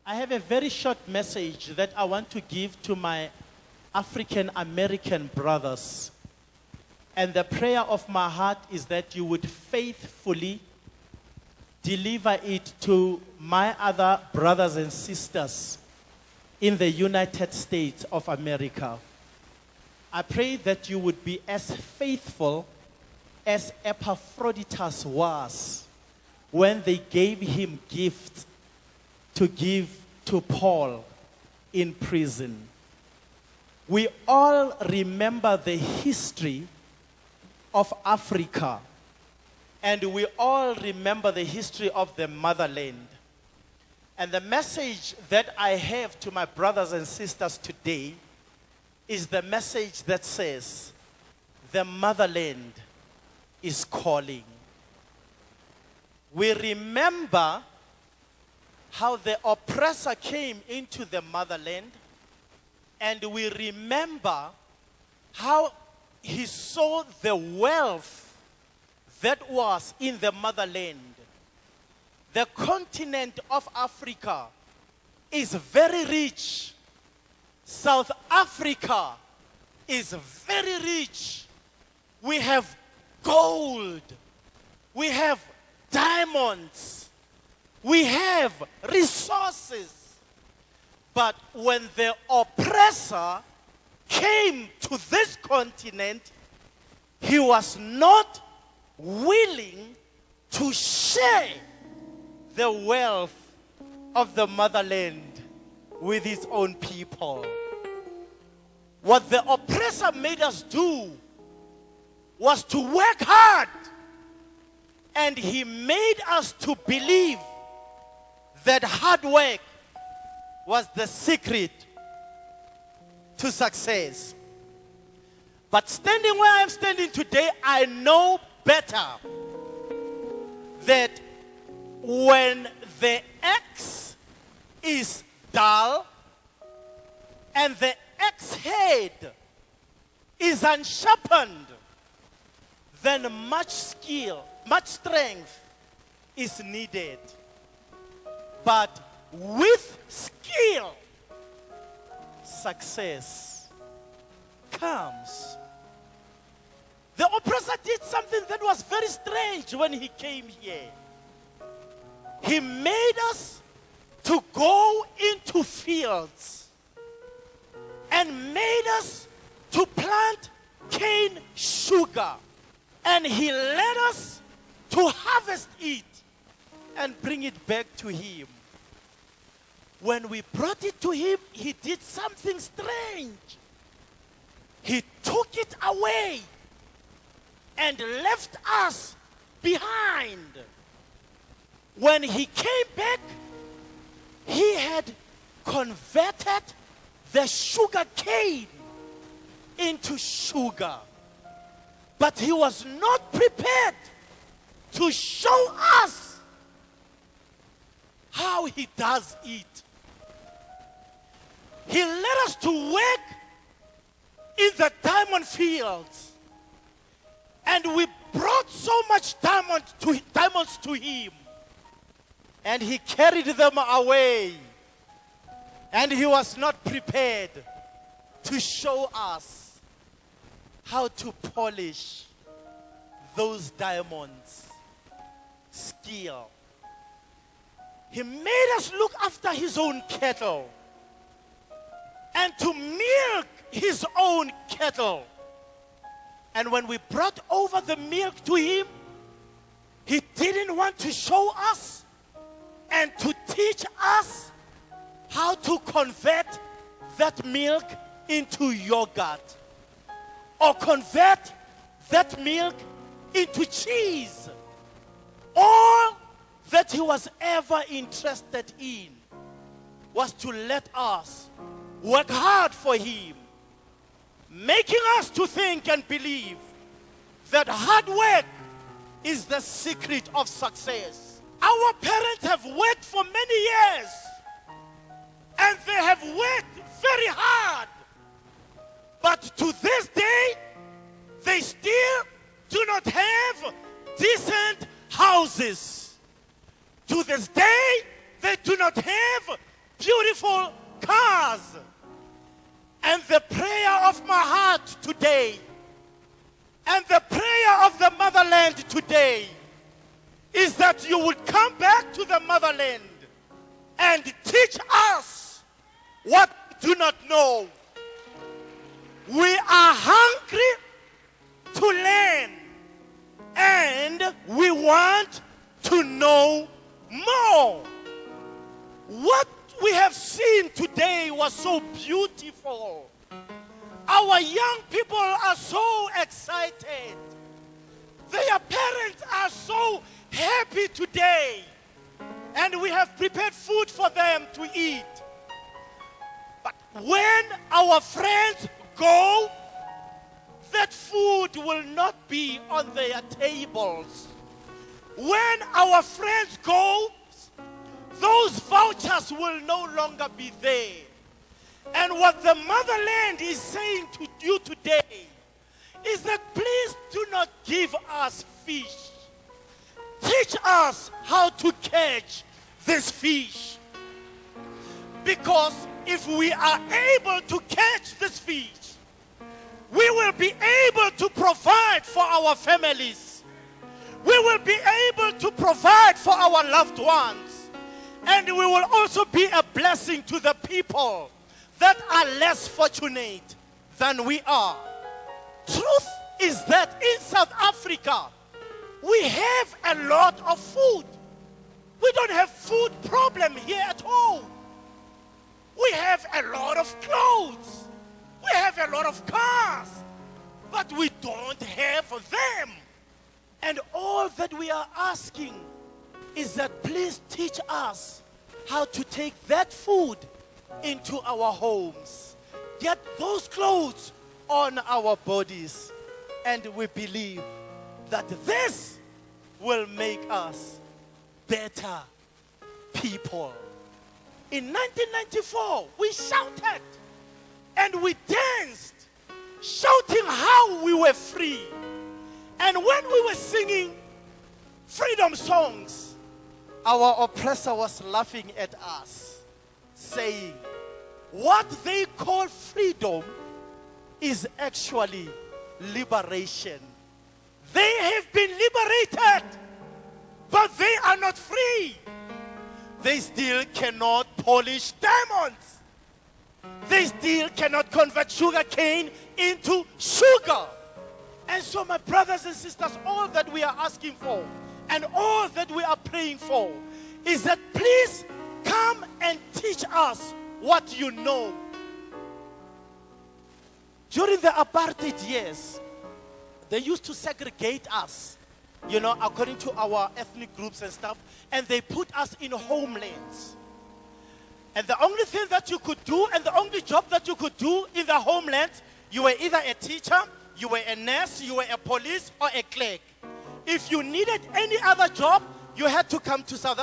I have a very short message that I want to give to my African American brothers. And the prayer of my heart is that you would faithfully deliver it to my other brothers and sisters in the United States of America. I pray that you would be as faithful as Epaphroditus was when they gave him gifts to give to Paul in prison. We all remember the history of Africa, and we all remember the history of the motherland. And the message that I have to my brothers and sisters today is the message that says, the motherland is calling. We remember how the oppressor came into the motherland, and we remember how he saw the wealth that was in the motherland. The continent of Africa is very rich. South Africa is very rich. We have gold. We have diamonds. We have resources. But when the oppressor came to this continent, he was not willing to share the wealth of the motherland with his own people. What the oppressor made us do was to work hard, and he made us to believe that hard work was the secret to success. But standing where I'm standing today, I know better that when the axe is dull and the axe head is unsharpened, then much skill, much strength is needed. But with skill, success comes. The oppressor did something that was very strange when he came here. He made us to go into fields and made us to plant cane sugar. And he led us to harvest it and bring it back to him. When we brought it to him, he did something strange. He took it away and left us behind. When he came back, he had converted the sugar cane into sugar. But he was not prepared to show us how he does it. He led us to work in the diamond fields. And we brought so much diamonds to him. And he carried them away. And he was not prepared to show us how to polish those diamonds. Skill. He made us look after his own cattle and to milk his own cattle. And when we brought over the milk to him, he didn't want to show us and to teach us how to convert that milk into yogurt or convert that milk into cheese. All that he was ever interested in was to let us work hard for him, making us to think and believe that hard work is the secret of success. Our parents have worked for many years, and they have worked very hard. But to this day, they still do not have decent houses. To this day, they do not have beautiful cars. And the prayer of my heart today, and the prayer of the motherland today, is that you would come back to the motherland and teach us what we do not know. We are hungry to learn, and we want to know more. What we have seen today was so beautiful. Our young people are so excited. Their parents are so happy today. And we have prepared food for them to eat. But when our friends go, that food will not be on their tables. When our friends go, those vouchers will no longer be there. And what the motherland is saying to you today is that please do not give us fish. Teach us how to catch this fish. Because if we are able to catch this fish, we will be able to provide for our families. We will be able to provide for our loved ones. And we will also be a blessing to the people that are less fortunate than we are. Truth is that in South Africa, we have a lot of food. We don't have food problem here at all. We have a lot of clothes. We have a lot of cars. But we don't have them. And all that we are asking is that please teach us how to take that food into our homes. Get those clothes on our bodies. And we believe that this will make us better people. In 1994, we shouted and we danced, shouting how we were free. And when we were singing freedom songs, our oppressor was laughing at us, saying, what they call freedom is actually liberation. They have been liberated, but they are not free. They still cannot polish diamonds. They still cannot convert sugar cane into sugar. And so, my brothers and sisters, all that we are asking for and all that we are praying for is that please come and teach us what you know. During the apartheid years, they used to segregate us, you know, according to our ethnic groups and stuff, and they put us in homelands. And the only thing that you could do, and the only job that you could do in the homeland, you were either a teacher, you were a nurse, you were a police, or a clerk. If you needed any other job, you had to come to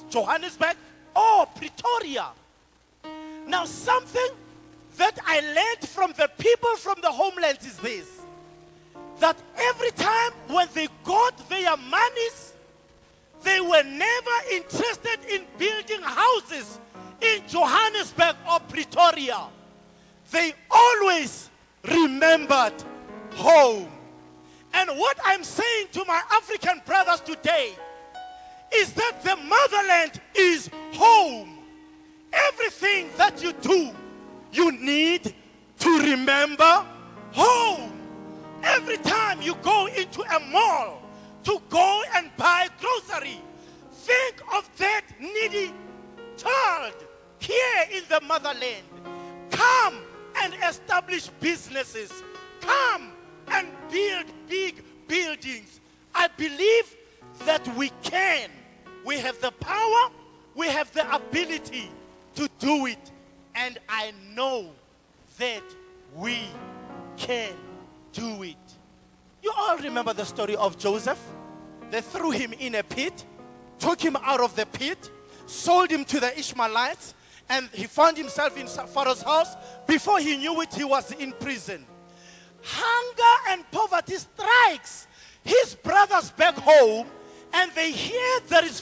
Johannesburg or Pretoria. Now, something that I learned from the people from the homeland is this: that every time when they got their monies, they were never interested in building houses in Johannesburg or Pretoria. They always remembered home. And what I'm saying to my African brothers today is that the motherland is home. Everything that you do, you need to remember home. Every time you go into a mall to go and buy grocery, think of that needy child here in the motherland. Come and establish businesses. Come and build big buildings. I believe that we can. We have the power, we have the ability to do it. And I know that we can do it. You all remember the story of Joseph? They threw him in a pit, took him out of the pit, sold him to the Ishmaelites, and he found himself in Pharaoh's house. Before he knew it, he was in prison. Hunger and poverty strikes his brothers back home, and they hear there is